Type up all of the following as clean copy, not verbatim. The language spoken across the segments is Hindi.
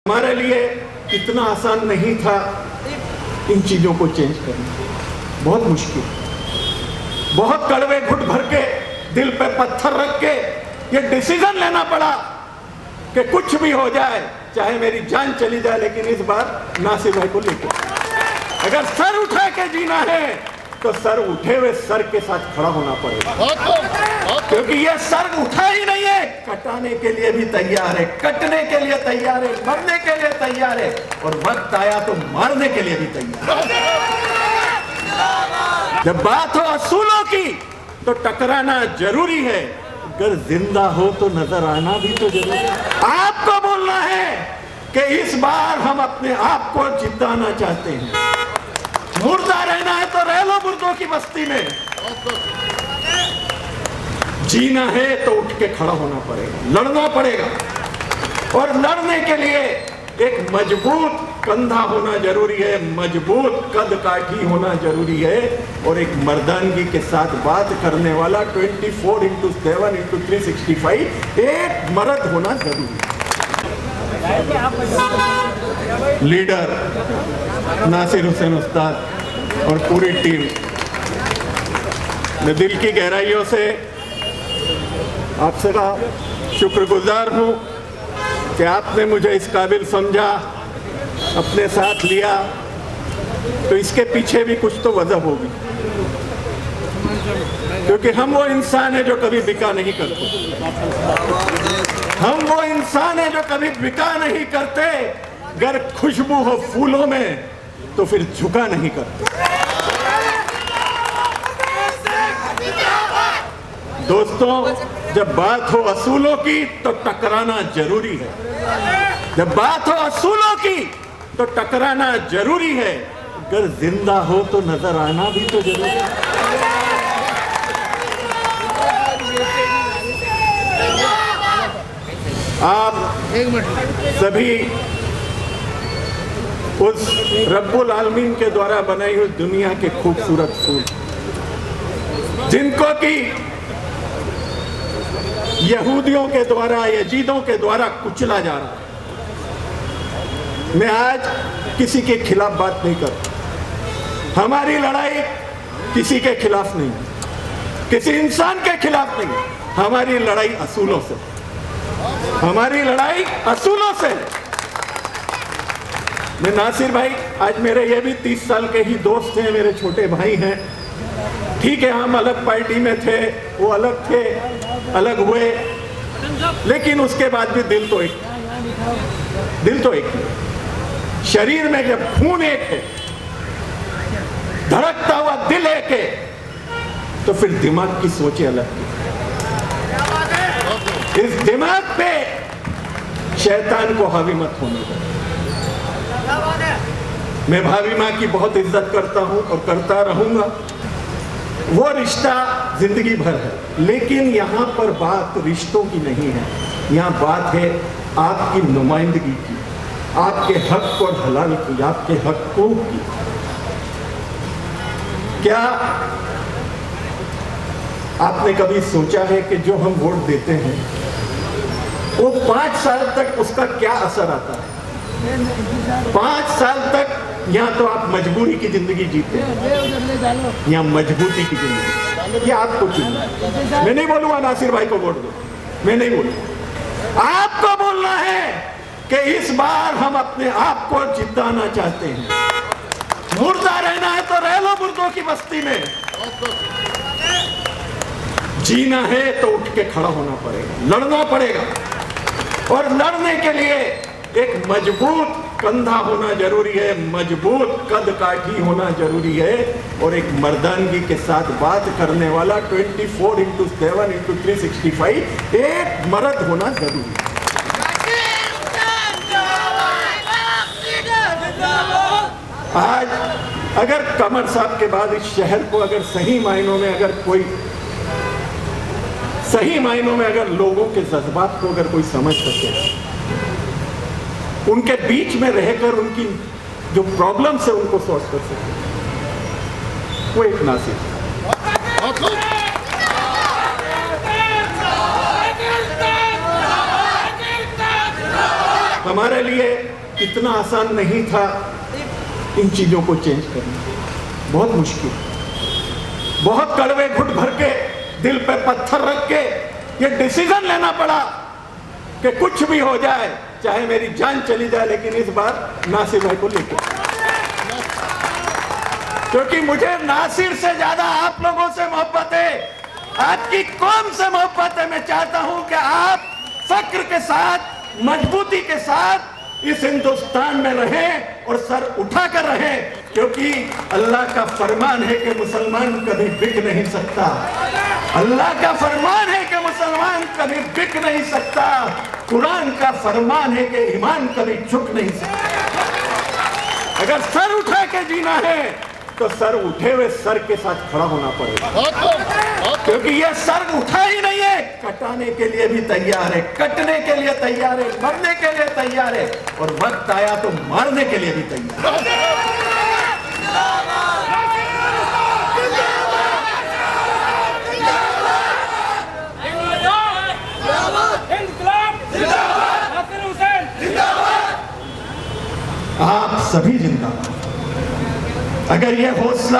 हमारे लिए इतना आसान नहीं था इन चीज़ों को चेंज करना, बहुत मुश्किल, बहुत कड़वे घुट भर के दिल पे पत्थर रख के ये डिसीजन लेना पड़ा कि कुछ भी हो जाए, चाहे मेरी जान चली जाए, लेकिन इस बार नासिर भाई को लेकर अगर सर उठा के जीना है तो सर उठे हुए सर के साथ खड़ा होना पड़ेगा, क्योंकि ये सर उठा ही नहीं है, कटाने के लिए भी तैयार है, कटने के लिए तैयार है, मरने के लिए तैयार है, और वक्त आया तो मारने के लिए भी तैयार है। जब बात हो असूलों की तो टकराना जरूरी है, अगर जिंदा हो तो नजर आना भी तो जरूरी है। आपको बोलना है कि इस बार हम अपने आप को जिताना चाहते हैं, मुर्दा रहना है तो रह लो मुर्दों की बस्ती में, जीना है तो उठ के खड़ा होना पड़ेगा, लड़ना पड़ेगा, और लड़ने के लिए एक मजबूत कंधा होना जरूरी है, मजबूत कद काठी होना जरूरी है, और एक मर्दानगी के साथ बात करने वाला 24x7x365 एक मर्द होना जरूरी है। लीडर नासिर हुसैन उस्ताद और पूरी टीम, मैं दिल की गहराइयों से आपसे का शुक्रगुजार हूँ कि आपने मुझे इस काबिल समझा, अपने साथ लिया, तो इसके पीछे भी कुछ तो वजह होगी, क्योंकि हम वो इंसान है जो कभी बिका नहीं करते, हम वो इंसान है जो कभी बिका नहीं करते, अगर खुशबू हो फूलों में तो फिर झुका नहीं करते। दोस्तों, जब बात हो असूलों की तो टकराना जरूरी है, जब बात हो असूलों की तो टकराना जरूरी है, अगर जिंदा हो तो नजर आना भी तो जरूरी है। आप सभी उस रब्बुल आलमीन के द्वारा बनाई हुई दुनिया के खूबसूरत फूल, जिनको कि यहूदियों के द्वारा, यजीदों के द्वारा कुचला जा रहा है। मैं आज किसी के खिलाफ बात नहीं करता, हमारी लड़ाई किसी के खिलाफ नहीं, किसी इंसान के खिलाफ नहीं, हमारी लड़ाई असूलों से, हमारी लड़ाई असूलों से। मैं नासिर भाई, आज मेरे ये भी 30 साल के ही दोस्त हैं, मेरे छोटे भाई हैं, ठीक है, हम अलग पार्टी में थे, वो अलग थे, अलग हुए, लेकिन उसके बाद भी दिल तो एक, दिल तो एक है। शरीर में जब खून एक है, धड़कता हुआ दिल एक है, तो फिर दिमाग की सोचें अलग है। इस दिमाग पे शैतान को हावी मत होने दो। मैं भाभी माँ की बहुत इज्जत करता हूँ और करता रहूंगा, वो रिश्ता जिंदगी भर है, लेकिन यहाँ पर बात रिश्तों की नहीं है, यहाँ बात है आपकी नुमाइंदगी की, आपके हक और हलाल की, आपके हकूक की। क्या आपने कभी सोचा है कि जो हम वोट देते हैं वो 5 साल तक उसका क्या असर आता है? 5 साल तक यहाँ तो आप मजबूरी की जिंदगी जीते हैं, यहाँ मजबूती की जिंदगी, ये आपको चुनना है। मैं नहीं बोलूंगा नासिर भाई को वोट दो, मैं नहीं बोलूंगा, आपको बोलना है कि इस बार हम अपने आप को जिताना चाहते हैं, मुर्दा रहना है तो रह लो मुर्दों की बस्ती में, जीना है तो उठ के खड़ा होना पड़ेगा, लड़ना पड़ेगा, और लड़ने के लिए एक मजबूत कंधा होना जरूरी है, मजबूत कद काठी होना जरूरी है, और एक मर्दानगी के साथ बात करने वाला 24x7x365 एक मर्द होना जरूरी है। आज अगर कमर साहब के बाद इस शहर को अगर सही मायनों में अगर कोई सही मायनों में अगर लोगों के जज्बात को अगर कोई समझ सके, उनके बीच में रहकर उनकी जो प्रॉब्लम्स है उनको सॉल्व कर सके, वो एक नासिर। हमारे हमारे लिए इतना आसान नहीं था इन चीज़ों को चेंज करना, बहुत मुश्किल, बहुत कड़वे घुट भर के दिल पे पत्थर रख के ये डिसीजन लेना पड़ा कि कुछ भी हो जाए, चाहे मेरी जान चली जाए, लेकिन इस बार नासिर भाई को लेके, क्योंकि मुझे नासिर से ज्यादा आप लोगों से मोहब्बत है, आपकी कौम से मोहब्बत है। मैं चाहता हूं कि आप फक्र के साथ, मजबूती के साथ इस हिंदुस्तान में रहें और सर उठाकर रहें, क्योंकि अल्लाह का फरमान है कि मुसलमान कभी बिक नहीं सकता। अल्लाह का फरमान है कि मुसलमान कभी बिक नहीं सकता। कुरान का फरमान है कि ईमान कभी झुक नहीं सकता। अगर सर उठा के जीना है तो सर उठे हुए सर के साथ खड़ा होना पड़ेगा, क्योंकि ये सर उठा ही नहीं है, कटाने के लिए भी तैयार है, कटने के लिए तैयार है, मरने के लिए तैयार है, और वक्त आया तो मारने के लिए भी तैयार है। आप सभी जिंदाबाद। अगर ये हौसला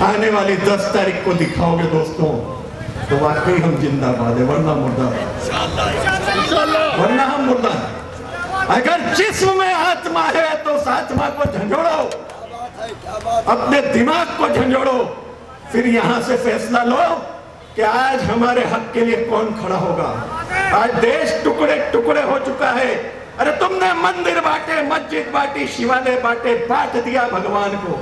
आने वाली 10 तारीख को दिखाओगे दोस्तों, तो वाकई हम जिंदाबाद है, वरना मुर्दाबाद, वरना हम मुर्दा। अगर जिस्म में आत्मा है तो उस आत्मा को झंझोड़ो, अपने दिमाग को झंझोड़ो, फिर यहां से फैसला लो कि आज हमारे हक के लिए कौन खड़ा होगा। आज देश टुकड़े टुकड़े हो चुका है। अरे तुमने मंदिर बांटे, मस्जिद बांटी, शिवालय बांटे, बांट दिया भगवान को।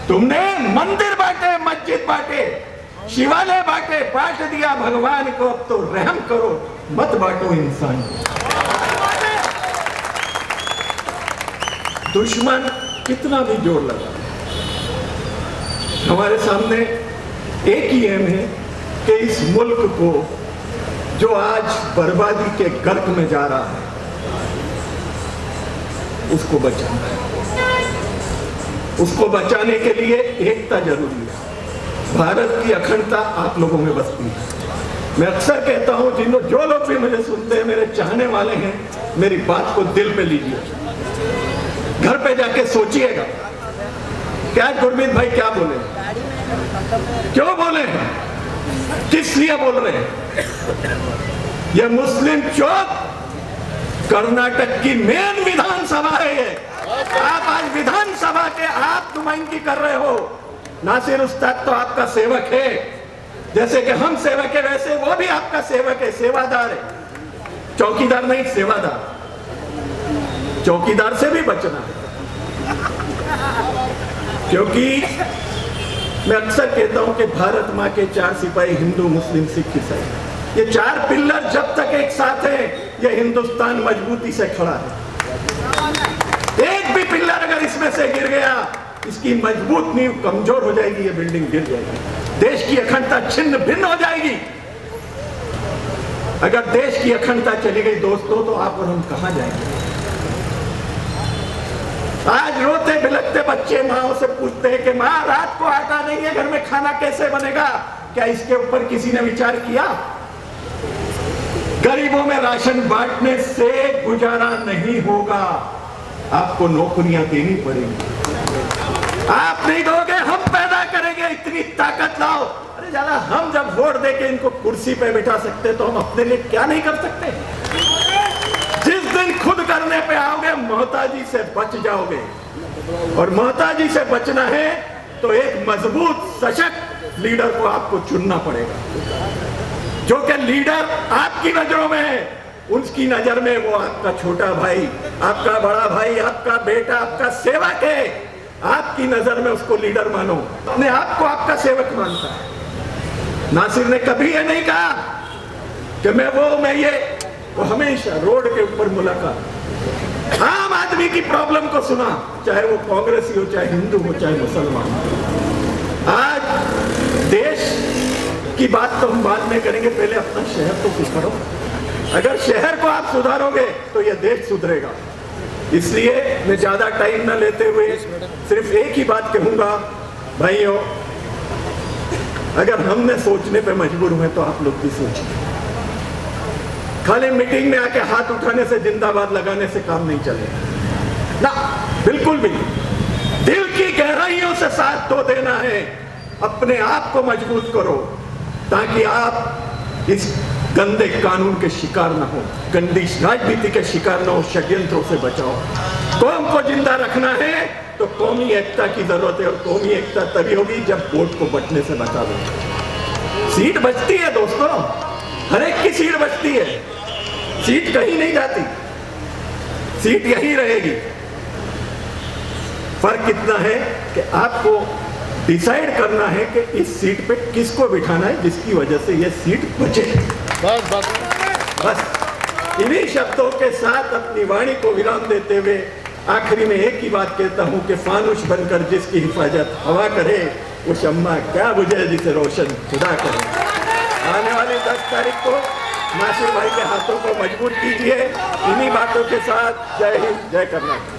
तुमने मंदिर बांटे, मस्जिद बांटे, शिवालय बांटे, बांट दिया भगवान को। अब तो रहम करो, मत बांटो इंसान। दुश्मन कितना भी जोर लगा, हमारे सामने एक ही एम है कि इस मुल्क को जो आज बर्बादी के गर्क में जा रहा है, उसको बचाना है। उसको बचाने के लिए एकता जरूरी है। भारत की अखंडता आप लोगों में बसती है। मैं अक्सर कहता हूं, जो लोग भी मुझे सुनते हैं, मेरे चाहने वाले हैं, मेरी बात को दिल पे लीजिए, घर पे जाके सोचिएगा क्या गुरमीत भाई क्या बोले, क्यों बोले, किस लिए बोल रहे हैं। यह मुस्लिम चौक कर्नाटक की मेन विधानसभा है। ये आप आज विधानसभा के आप नुमाइंदगी कर रहे हो। नासिर उस्ताद तो आपका सेवक है, जैसे कि हम सेवक है, वैसे वो भी आपका सेवक है, सेवादार है। चौकीदार नहीं, सेवादार। चौकीदार से भी बचना है, क्योंकि मैं अक्सर कहता हूं कि भारत माँ के 4 सिपाही, हिंदू, मुस्लिम, सिख, ईसाई, ये 4 पिल्लर जब तक एक साथ है, ये हिंदुस्तान मजबूती से खड़ा है। एक भी पिल्लर अगर इसमें से गिर गया, इसकी मजबूत नींव कमजोर हो जाएगी, ये बिल्डिंग गिर जाएगी, देश की अखंडता छिन्न भिन्न हो जाएगी। अगर देश की अखंडता चली गई दोस्तों, तो आप और हम कहां जाएंगे। आज रोते बिलखते बच्चे माँ से पूछते हैं कि माँ, रात को आटा नहीं है, घर में खाना कैसे बनेगा। क्या इसके ऊपर किसी ने विचार किया। गरीबों में राशन बांटने से गुजारा नहीं होगा, आपको नौकरियां देनी पड़ेगी। आप नहीं दोगे, हम पैदा करेंगे, इतनी ताकत लाओ। अरे ज्यादा हम जब वोट देके इनको कुर्सी पे बिठा सकते, तो हम अपने लिए क्या नहीं कर सकते। जिस दिन खुद करने पे आओगे, मोहताजी से बच जाओगे। और मोहताजी से बचना है तो एक मजबूत सशक्त लीडर को आपको चुनना पड़ेगा, जो कि लीडर आपकी नजरों में है, उसकी नजर में वो आपका छोटा भाई, आपका बड़ा भाई, आपका बेटा, आपका सेवक है। आपकी नजर में उसको लीडर मानो, अपने आप को आपका सेवक मानता है। नासिर ने कभी ये नहीं कहा कि मैं ये, वो हमेशा रोड के ऊपर मुलाकात, आम आदमी की प्रॉब्लम को सुना, चाहे वो कांग्रेसी हो, चाहे हिंदू हो, चाहे मुसलमान। आज देश की बात तो हम बाद में करेंगे, पहले अपना शहर तो सुधारो। अगर शहर को आप सुधारोगे तो यह देश सुधरेगा। इसलिए मैं ज्यादा टाइम ना लेते हुए सिर्फ एक ही बात कहूंगा, भाइयों, अगर हमने सोचने पे मजबूर हुए तो आप लोग भी सोचिए। खाली मीटिंग में आके हाथ उठाने से, जिंदाबाद लगाने से काम नहीं चलेगा ना, बिल्कुल भी नहीं। दिल की गहराइयों से साथ तो देना है। अपने आप को मजबूत करो ताकि आप इस गंदे कानून के शिकार न हो, गंदी राजनीति के शिकार न हो, षड्यंत्रों से बचाओ। कौम को जिंदा रखना है तो कौमी एकता की जरूरत है, और कौमी एकता तभी होगी जब वोट को बचने से बचा दो। सीट बचती है दोस्तों, हर एक की सीट बचती है, सीट कहीं नहीं जाती, सीट यहीं रहेगी। फर्क इतना है कि आपको डिसाइड करना है कि इस सीट पे किसको बिठाना है जिसकी वजह से यह सीट बचे। बस इन्हीं शब्दों के साथ अपनी वाणी को विराम देते हुए आखिरी में एक ही बात कहता हूं कि फानुस बनकर जिसकी हिफाजत हवा करे, वो शम्मा क्या बुझे जिसे रोशन खुदा करे। आने वाली 10 तारीख को नासिर भाई के हाथों को मजबूत कीजिए। इन्हीं बातों के साथ जय हिंद, जय कर्नाटक।